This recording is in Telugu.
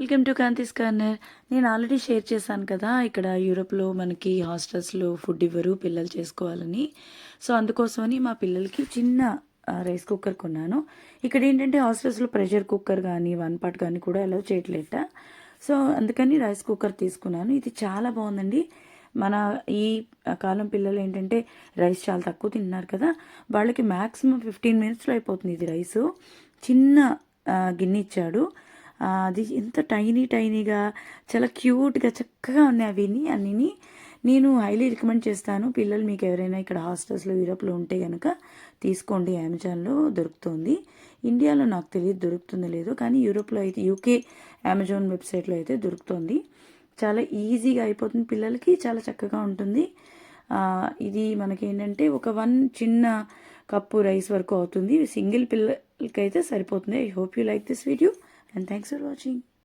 Welcome to Kanthi's corner. నేను ఆల్రెడీ షేర్ చేశాను కదా, ఇక్కడ యూరోప్లో మనకి హాస్టల్స్లో ఫుడ్ ఇవ్వరు పిల్లలు చేసుకోవాలని. సో అందుకోసమని మా పిల్లలకి చిన్న రైస్ కుక్కర్ కొన్నాను. ఇక్కడ ఏంటంటే హాస్టల్స్లో ప్రెషర్ కుక్కర్ కానీ వన్ పాట్ కానీ కూడా అలౌ చేయట్లేట. సో అందుకని రైస్ కుక్కర్ తీసుకున్నాను. ఇది చాలా బాగుందండి. మన ఈ కాలం పిల్లలు ఏంటంటే రైస్ చాలా తక్కువ తింటున్నారు కదా, వాళ్ళకి మ్యాక్సిమం 15 మినిట్స్లో అయిపోతుంది ఇది రైసు. చిన్న గిన్నె ఇచ్చాడు. అది ఎంత టైనీగా చాలా క్యూట్గా చక్కగా ఉన్నాయి అన్నీ. నేను హైలీ రికమెండ్ చేస్తాను. పిల్లలు మీకు ఎవరైనా ఇక్కడ హాస్టల్స్లో యూరోప్లో ఉంటే కనుక తీసుకోండి. అమెజాన్లో దొరుకుతుంది. ఇండియాలో నాకు తెలియదు దొరుకుతుందో లేదో, కానీ యూరోప్లో అయితే యూకే అమెజాన్ వెబ్సైట్లో అయితే దొరుకుతుంది. చాలా ఈజీగా అయిపోతుంది, పిల్లలకి చాలా చక్కగా ఉంటుంది. ఇది మనకి ఏంటంటే ఒక 1 చిన్న కప్పు రైస్ వరకు అవుతుంది. సింగిల్ పిల్లలకి అయితే సరిపోతుంది. I hope you like this video and thanks for watching.